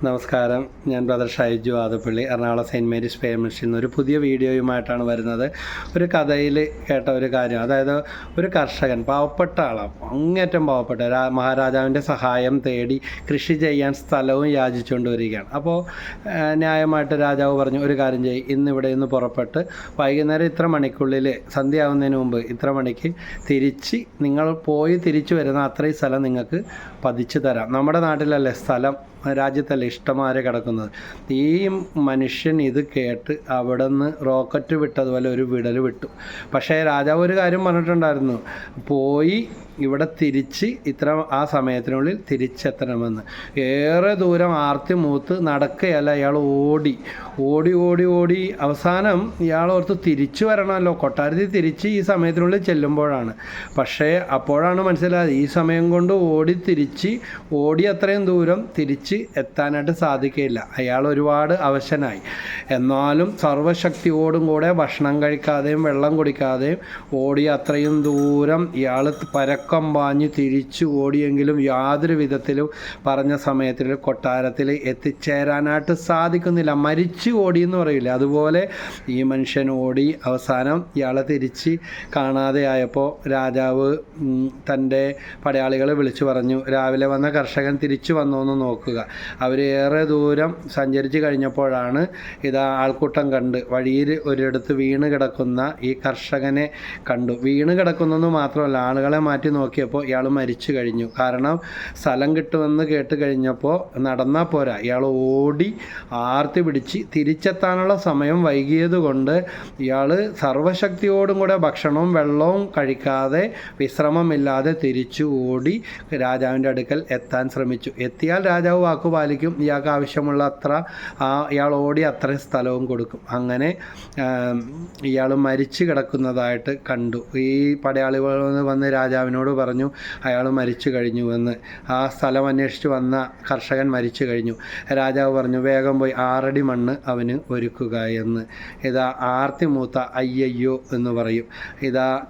നമസ്കാരം, ഞാൻ brother Shaiju Adappally, Ernakulam Saint Mary's പേയ്മെൻറ്റ്സിൽ നിന്ന് ഒരു പുതിയ വീഡിയോയുമായിട്ടാണ് വരുന്നത്. ഒരു കഥയിൽ കേട്ട ഒരു കാര്യം, അതായത് ഒരു കർഷകൻ, പാവപ്പെട്ട ആളാണ്, അങ്ങേറ്റം പാവപ്പെട്ട മഹാരാജാവിൻ്റെ സഹായം തേടി കൃഷി ചെയ്യാൻ സ്ഥലവും യാചിച്ചുകൊണ്ട് വരികയാണ്. അപ്പോൾ ന്യായമായിട്ട് രാജാവ് പറഞ്ഞു, ഒരു കാര്യം ചെയ്യും, ഇന്നിവിടെ നിന്ന് പുറപ്പെട്ട് വൈകുന്നേരം ഇത്ര മണിക്കുള്ളിൽ, സന്ധ്യയാവുന്നതിന് മുമ്പ് ഇത്ര മണിക്ക് നിങ്ങൾ പോയി തിരിച്ചു വരുന്ന അത്രയും സ്ഥലം നിങ്ങൾക്ക് പതിച്ചു തരാം. നമ്മുടെ നാട്ടിലല്ലേ സ്ഥലം, രാജ്യത്തല്ലേ ഇഷ്ടമാരെ കിടക്കുന്നത്. ഈ മനുഷ്യൻ ഇത് കേട്ട് അവിടെ നിന്ന് റോക്കറ്റ് വിട്ടതുപോലെ ഒരു വിടൽ വിട്ടു. പക്ഷേ രാജാവ് ഒരു കാര്യം പറഞ്ഞിട്ടുണ്ടായിരുന്നു, പോയി ഇവിടെ തിരിച്ച് ആ സമയത്തിനുള്ളിൽ തിരിച്ചെത്തണമെന്ന്. ഏറെ ദൂരം ആർത്തി മൂത്ത് നടക്കുകയല്ല, ഇയാൾ ഓടി ഓടി ഓടി ഓടി അവസാനം ഇയാൾ ഓർത്ത് തിരിച്ചു വരണമല്ലോ, കൊട്ടാരത്തിൽ തിരിച്ച് ഈ സമയത്തിനുള്ളിൽ ചെല്ലുമ്പോഴാണ്. പക്ഷേ അപ്പോഴാണ് മനസ്സിലായത്, ഈ സമയം കൊണ്ട് ഓടി അത്രയും ദൂരം തിരിച്ച് എത്താനായിട്ട് സാധിക്കില്ല. അയാൾ ഒരുപാട് അവശനായി. എന്നാലും സർവ്വശക്തിയോടും കൂടെ ഭക്ഷണം കഴിക്കാതെയും വെള്ളം കുടിക്കാതെയും ഓടി അത്രയും ദൂരം ഇയാൾ പരക്കം പാഞ്ഞ് തിരിച്ചു ഓടിയെങ്കിലും യാതൊരു വിധത്തിലും പറഞ്ഞ സമയത്തിൽ കൊട്ടാരത്തിൽ എത്തിച്ചേരാനായിട്ട് സാധിക്കുന്നില്ല. മരിച്ചു ഓടി എന്ന് പറയില്ല, അതുപോലെ ഈ മനുഷ്യൻ ഓടി അവസാനം ഇയാളെ തിരിച്ച് കാണാതെ ആയപ്പോൾ രാജാവ് തൻ്റെ പടയാളികളെ വിളിച്ചു പറഞ്ഞു, രാവിലെ വന്ന കർഷകൻ തിരിച്ചു വന്നോ എന്ന് നോക്കുക. അവർ ഏറെ ദൂരം സഞ്ചരിച്ച് കഴിഞ്ഞപ്പോഴാണ് ആൾക്കൂട്ടം കണ്ട് വഴിയിൽ ഒരിടത്ത് വീണ് കിടക്കുന്ന ഈ കർഷകനെ കണ്ടു. വീണ് കിടക്കുന്നെന്ന് മാത്രമല്ല, ആളുകളെ മാറ്റി നോക്കിയപ്പോൾ ഇയാൾ മരിച്ചു കഴിഞ്ഞു. കാരണം സ്ഥലം കിട്ടുമെന്ന് കേട്ട് കഴിഞ്ഞപ്പോൾ നടന്നാൽ പോരാ, ഇയാൾ ഓടി ആർത്തി പിടിച്ച് തിരിച്ചെത്താനുള്ള സമയം വൈകിയത് കൊണ്ട് ഇയാൾ സർവ്വശക്തിയോടും കൂടെ ഭക്ഷണവും വെള്ളവും കഴിക്കാതെ വിശ്രമമില്ലാതെ തിരിച്ചു ഓടി രാജാവിൻ്റെ അടുക്കൽ എത്താൻ ശ്രമിച്ചു. എത്തിയാൽ രാജാവ് വാക്കു പാലിക്കും, ഇയാൾക്ക് ആവശ്യമുള്ള അത്ര ഇയാൾ ഓടി അത്രയും സ്ഥലവും കൊടുക്കും. അങ്ങനെ ഇയാൾ മരിച്ചു കിടക്കുന്നതായിട്ട് കണ്ടു. ഈ പടയാളികൾ വന്ന് രാജാവിനോട് പറഞ്ഞു, അയാൾ മരിച്ചു കഴിഞ്ഞുവെന്ന്. ആ സ്ഥലം അന്വേഷിച്ച് വന്ന കർഷകൻ മരിച്ചു കഴിഞ്ഞു. രാജാവ് പറഞ്ഞു, വേഗം പോയി 6 അടി മണ്ണ് അവന് ഒരുക്കുക എന്ന്. ആർത്തി മൂത്ത അയ്യയ്യോ എന്ന് പറയും.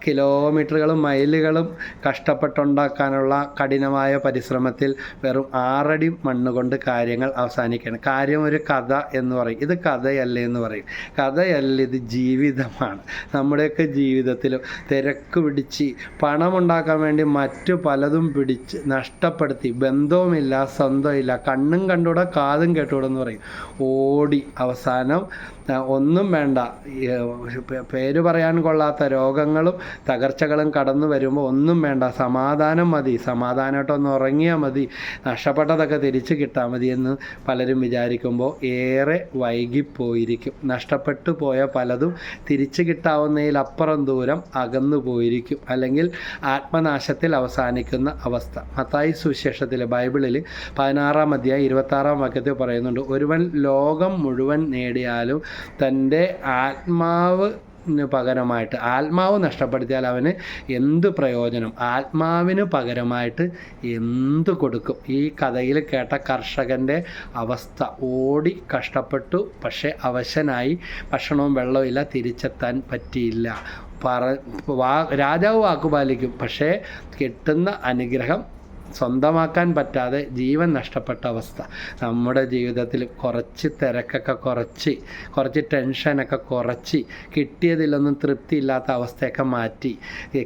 കിലോമീറ്ററുകളും മൈലുകളും കഷ്ടപ്പെട്ടുണ്ടാക്കാനുള്ള കഠിനമായ പരിശ്രമത്തിൽ വെറും 6 അടി മണ്ണ് കൊണ്ട് കാര്യങ്ങൾ അവസാനിക്കുകയാണ്. കാര്യം ഒരു കഥ എന്ന് പറയും, ഇത് കഥയല്ലേ എന്ന് പറയും. കഥയല്ല, ഇത് ജീവിതമാണ്. നമ്മുടെയൊക്കെ ജീവിതത്തിലും തിരക്ക് പിടിച്ച് പണമുണ്ടാക്കാൻ വേണ്ടി മറ്റു പലതും പിടിച്ച് നഷ്ടപ്പെടുത്തി, ബന്ധവുമില്ല, സ്വന്തമില്ല, കണ്ണും കണ്ടൂടെ കാതും കേട്ടൂടെ എന്ന് പറയും, ഓടി അവസാനം ഒന്നും വേണ്ട, പേര് പറയാൻ കൊള്ളാത്ത രോഗങ്ങളും തകർച്ചകളും കടന്നു വരുമ്പോൾ ഒന്നും വേണ്ട, സമാധാനം മതി, സമാധാനമായിട്ടൊന്ന് ഉറങ്ങിയാൽ മതി, നഷ്ടപ്പെട്ടതൊക്കെ തിരിച്ചു കിട്ടാൽ മതി എന്ന് പലരും വിചാരിക്കുമ്പോൾ ഏറെ വൈകിപ്പോയിരിക്കും. നഷ്ടപ്പെട്ടു പോയ പലതും തിരിച്ചു കിട്ടാവുന്നതിലപ്പുറം ദൂരം അകന്നു പോയിരിക്കും, അല്ലെങ്കിൽ ആത്മനാശത്തിൽ അവസാനിക്കുന്ന അവസ്ഥ. മത്തായി സുവിശേഷത്തിൽ, ബൈബിളിൽ 16-ാം അധ്യായം 26-ാം വാക്യത്തിൽ പറയുന്നുണ്ട്, ഒരുവൻ ലോകം മുഴുവൻ നേടിയാലും തൻ്റെ ആത്മാവ് നഷ്ടപ്പെടുത്തിയാൽ അവന് എന്ത് പ്രയോജനം? ആത്മാവിന് പകരമായിട്ട് എന്ത് കൊടുക്കും? ഈ കഥയിൽ കേട്ട കർഷകൻ്റെ അവസ്ഥ, ഓടി കഷ്ടപ്പെട്ടു, പക്ഷേ അവശനായി, ഭക്ഷണവും വെള്ളവും ഇല്ല, തിരിച്ചെത്താൻ പറ്റിയില്ല. രാജാവ് വാക്കുപാലിക്കും, പക്ഷേ കിട്ടുന്ന അനുഗ്രഹം സ്വന്തമാക്കാൻ പറ്റാതെ ജീവൻ നഷ്ടപ്പെട്ട അവസ്ഥ. നമ്മുടെ ജീവിതത്തിൽ കുറച്ച് തിരക്കൊക്കെ കുറച്ച് ടെൻഷനൊക്കെ കുറച്ച്, കിട്ടിയതിലൊന്നും തൃപ്തിയില്ലാത്ത അവസ്ഥയൊക്കെ മാറ്റി,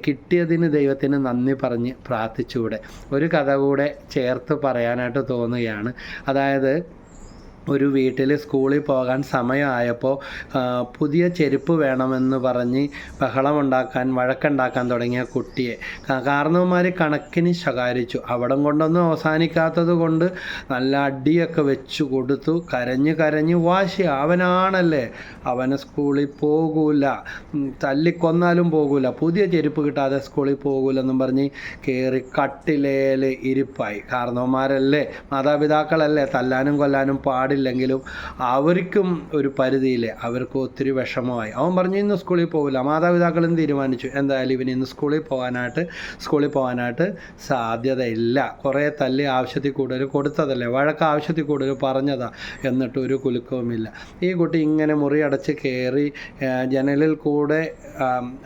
കിട്ടിയതിന് ദൈവത്തിന് നന്ദി പറഞ്ഞ് പ്രാർത്ഥിച്ചുകൂടെ? ഒരു കഥ കൂടെ ചേർത്ത് പറയാനായിട്ട് തോന്നുകയാണ്. അതായത്, ഒരു വീട്ടിൽ സ്കൂളിൽ പോകാൻ സമയമായപ്പോൾ പുതിയ ചെരുപ്പ് വേണമെന്ന് പറഞ്ഞ് വഴക്കുണ്ടാക്കാൻ തുടങ്ങിയ കുട്ടിയെ കാരണവന്മാർ കണക്കിന് ശകാരിച്ചു. അവിടം കൊണ്ടൊന്നും അവസാനിക്കാത്തത് കൊണ്ട് നല്ല അടിയൊക്കെ വെച്ചു കൊടുത്തു. കരഞ്ഞ് വാശി, അവനാണല്ലേ, അവന് സ്കൂളിൽ പോകൂല, തല്ലിക്കൊന്നാലും പോകൂല, പുതിയ ചെരുപ്പ് കിട്ടാതെ സ്കൂളിൽ പോകൂലെന്നും പറഞ്ഞ് കയറി കട്ടിലേൽ ഇരിപ്പായി. കാരണവന്മാരല്ലേ, മാതാപിതാക്കളല്ലേ, തല്ലാനും കൊല്ലാനും പാടില്ല പാടില്ലെങ്കിലും അവർക്കും ഒരു പരിധിയിൽ അവർക്ക് ഒത്തിരി വിഷമമായി. അവൻ പറഞ്ഞു ഇന്ന് സ്കൂളിൽ പോകില്ല. മാതാപിതാക്കളും തീരുമാനിച്ചു എന്തായാലും ഇവന് ഇന്ന് സ്കൂളിൽ പോകാനായിട്ട് സാധ്യതയില്ല. കുറേ തല്ലി ആവശ്യത്തിൽ കൂടുതൽ കൊടുത്തതല്ലേ, വഴക്ക് ആവശ്യത്തിൽ കൂടുതൽ പറഞ്ഞതാ, എന്നിട്ട് ഒരു കുലുക്കവുമില്ല. ഈ കുട്ടി ഇങ്ങനെ മുറി അടച്ച് കയറി ജനലിൽ കൂടെ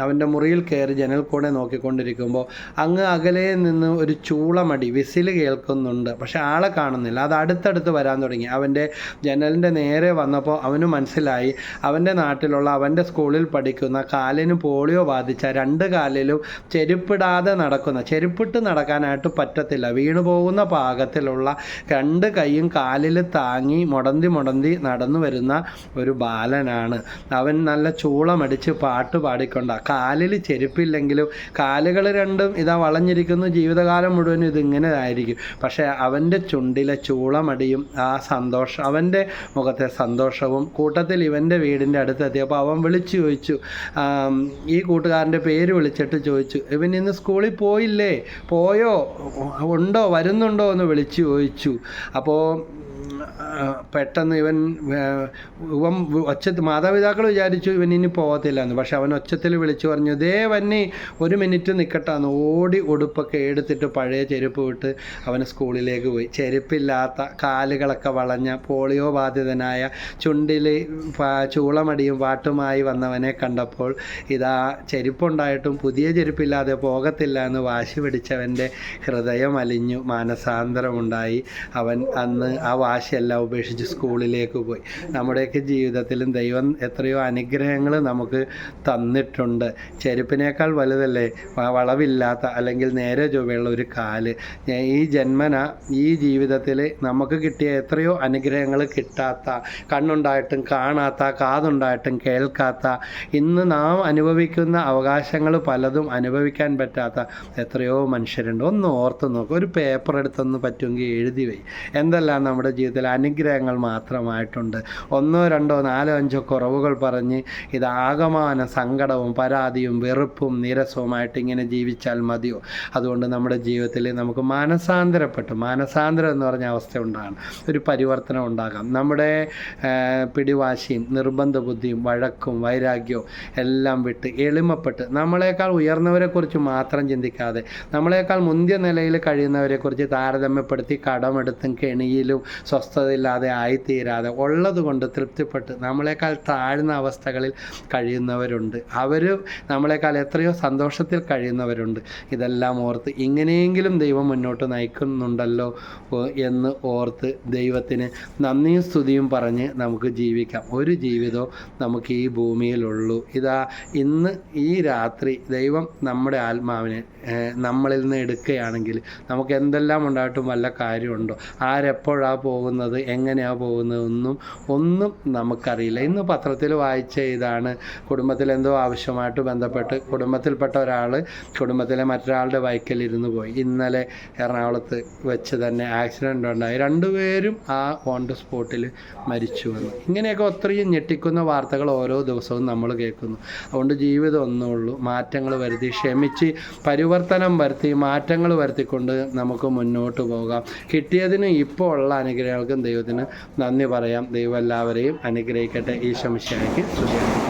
അവൻ്റെ മുറിയിൽ കയറി ജനൽ കൂടെ നോക്കിക്കൊണ്ടിരിക്കുമ്പോൾ അങ്ങ് അകലെ നിന്ന് ഒരു ചൂളമടി വിസിൽ കേൾക്കുന്നുണ്ട്. പക്ഷെ ആളെ കാണുന്നില്ല. അത് അടുത്തടുത്ത് വരാൻ തുടങ്ങി. അവൻ്റെ ജനലിൻ്റെ നേരെ വന്നപ്പോൾ അവന് മനസ്സിലായി അവൻ്റെ നാട്ടിലുള്ള അവൻ്റെ സ്കൂളിൽ പഠിക്കുന്ന കാലിന് പോളിയോ ബാധിച്ച 2 കാലിലും ചെരുപ്പിട്ട് നടക്കാനായിട്ട് പറ്റത്തില്ല, വീണു പോകുന്ന പാകത്തിലുള്ള 2 കൈയും കാലിൽ താങ്ങി മുടന്തി നടന്നു വരുന്ന ഒരു ബാലനാണ്. അവൻ നല്ല ചൂളമടിച്ച് പാട്ട് പാടിക്കൊണ്ട, കാലിൽ ചെരുപ്പില്ലെങ്കിലും കാലുകൾ രണ്ടും ഇതാ വളഞ്ഞിരിക്കുന്നു, ജീവിതകാലം മുഴുവൻ ഇതിങ്ങനെ ആയിരിക്കും. പക്ഷേ അവൻ്റെ ചുണ്ടിലെ ചൂളമടിയും ആ സന്തോഷം, അവൻ്റെ മുഖത്തെ സന്തോഷവും കൂട്ടത്തിൽ ഇവൻ്റെ വീടിൻ്റെ അടുത്തെത്തിയപ്പോൾ അവൻ വിളിച്ചു ചോദിച്ചു, ഈ കൂട്ടുകാരൻ്റെ പേര് വിളിച്ചിട്ട് ചോദിച്ചു, ഇവൻ ഇന്ന് സ്കൂളിൽ പോയോ വരുന്നുണ്ടോ എന്ന് വിളിച്ചു ചോദിച്ചു. അപ്പോൾ പെട്ടെന്ന് ഇവൻ മാതാപിതാക്കൾ വിചാരിച്ചു ഇവൻ ഇനി പോകത്തില്ല എന്ന്. പക്ഷെ അവൻ ഒച്ചത്തിൽ വിളിച്ചു പറഞ്ഞു, വന്നി 1 മിനിറ്റ് നിൽക്കട്ടാന്ന്. ഓടി ഉടുപ്പൊക്കെ എടുത്തിട്ട് പഴയ ചെരുപ്പ് വിട്ട് അവൻ സ്കൂളിലേക്ക് പോയി. ചെരുപ്പില്ലാത്ത, കാലുകളൊക്കെ വളഞ്ഞ, പോളിയോ ബാധിതനായ, ചുണ്ടിൽ ചൂളമടിയും പാട്ടുമായി വന്നവനെ കണ്ടപ്പോൾ ഇതാ ചെരുപ്പുണ്ടായിട്ടും പുതിയ ചെരുപ്പില്ലാതെ പോകത്തില്ല എന്ന് വാശി പിടിച്ചവൻ്റെ ഹൃദയം അലിഞ്ഞു, മാനസാന്തരമുണ്ടായി. അവൻ അന്ന് ആ വാശിയെല്ലാം ഉപേക്ഷിച്ച് സ്കൂളിലേക്ക് പോയി. നമ്മുടെയൊക്കെ ജീവിതത്തിലും ദൈവം എത്രയോ അനുഗ്രഹങ്ങൾ നമുക്ക് തന്നിട്ടുണ്ട്. ചെരുപ്പിനേക്കാൾ വലുതല്ലേ വളവില്ലാത്ത അല്ലെങ്കിൽ നേരെ ചൊവ്വയുള്ള ഒരു കാല്. ഈ ജന്മന ഈ ജീവിതത്തിൽ നമുക്ക് കിട്ടിയ എത്രയോ അനുഗ്രഹങ്ങൾ കിട്ടാത്ത, കണ്ണുണ്ടായിട്ടും കാണാത്ത, കാതുണ്ടായിട്ടും കേൾക്കാത്ത, ഇന്ന് നാം അനുഭവിക്കുന്ന അവകാശങ്ങൾ പലതും അനുഭവിക്കാൻ പറ്റാത്ത എത്രയോ മനുഷ്യരുണ്ട്. ഒന്ന് ഓർത്ത് നോക്കുക. ഒരു പേപ്പർ എടുത്തൊന്ന് പറ്റുമെങ്കിൽ എഴുതി വയ്യ എന്തെല്ലാം നമ്മുടെ ജീവിതത്തിൽ അനുഗ്രഹങ്ങൾ മാത്രമായിട്ടുണ്ട്. 1, 2, 4, 5 കുറവുകൾ പറഞ്ഞ് ഇതാകമാന സങ്കടവും പരാതിയും വെറുപ്പും നിരസവുമായിട്ട് ഇങ്ങനെ ജീവിച്ചാൽ മതിയോ? അതുകൊണ്ട് നമ്മുടെ ജീവിതത്തിൽ നമുക്ക് മാനസാന്തരം എന്ന് പറഞ്ഞ അവസ്ഥ ഉണ്ടാകണം. ഒരു പരിവർത്തനം ഉണ്ടാകാം. നമ്മുടെ പിടിവാശിയും നിർബന്ധ ബുദ്ധിയും വഴക്കും വൈരാഗ്യവും എല്ലാം വിട്ട് എളിമപ്പെട്ട് നമ്മളെക്കാൾ ഉയർന്നവരെക്കുറിച്ച് മാത്രം ചിന്തിക്കാതെ നമ്മളെക്കാൾ മുന്തിയ നിലയിൽ കഴിയുന്നവരെക്കുറിച്ച് താരതമ്യപ്പെടുത്തി കടമെടുത്തും കെണിയിലും സ്വസ്ഥതയില്ലാതെ ആയിത്തീരാതെ ഉള്ളത് കൊണ്ട് തൃപ്തിപ്പെട്ട് നമ്മളെക്കാൾ താഴ്ന്ന അവസ്ഥകളിൽ കഴിയുന്നവരുണ്ട്. അവർ നമ്മളെക്കാൾ എത്രയോ സന്തോഷത്തിൽ കഴിയുന്നവരുണ്ട്. ഇതെല്ലാം ഓർത്ത് ഇങ്ങനെയെങ്കിലും ദൈവം മുന്നോട്ട് നയിക്കുന്നുണ്ടല്ലോ എന്ന് ഓർത്ത് ദൈവത്തിന് നന്ദിയും സ്തുതിയും പറഞ്ഞ് നമുക്ക് ജീവിക്കാം. ഒരു ജീവിതവും നമുക്ക് ഈ ഭൂമിയിലുള്ളൂ. ഇന്ന് ഈ രാത്രി ദൈവം നമ്മുടെ ആത്മാവിനെ നമ്മളിൽ നിന്ന് എടുക്കുകയാണെങ്കിൽ നമുക്ക് എന്തെല്ലാം ഉണ്ടായിട്ടും വല്ല കാര്യമുണ്ടോ? ആരെപ്പോഴാണ് പോകുന്നത്, എങ്ങനെയാണ് പോകുന്നത് ഒന്നും നമുക്കറിയില്ല. ഇന്ന് പത്രത്തിൽ വായിച്ച ഇതാണ്, കുടുംബത്തിൽ എന്തോ ആവശ്യമായിട്ട് ബന്ധപ്പെട്ട് കുടുംബത്തിൽപ്പെട്ട ഒരാൾ കുടുംബത്തിലെ മറ്റൊരാളുടെ ബൈക്കിൽ ഇരുന്ന് പോയി. ഇന്നലെ എറണാകുളത്ത് വെച്ച് തന്നെ ആക്സിഡൻ്റ് ഉണ്ടായി. 2 പേരും ആ ഓൺ ദ സ്പോട്ടിൽ മരിച്ചു വന്നു. ഇങ്ങനെയൊക്കെ ഒത്തിരി ഞെട്ടിക്കുന്ന വാർത്തകൾ ഓരോ ദിവസവും നമ്മൾ കേൾക്കുന്നു. അതുകൊണ്ട് ജീവിതം ഒന്നുള്ളൂ, മാറ്റങ്ങൾ വരുത്തി ക്ഷമിച്ച് പരിവർത്തനം വരുത്തി മാറ്റങ്ങൾ വരുത്തിക്കൊണ്ട് നമുക്ക് മുന്നോട്ട് പോകാം. കിട്ടിയതിന് ഇപ്പോൾ ഉള്ള അനുഗ്രഹങ്ങൾക്കും ദൈവത്തിന് നന്ദി പറയാം. ദൈവം എല്ലാവരെയും അനുഗ്രഹിക്കട്ടെ. ഈശോ മിശിഹായ്ക്ക് സ്തുതി.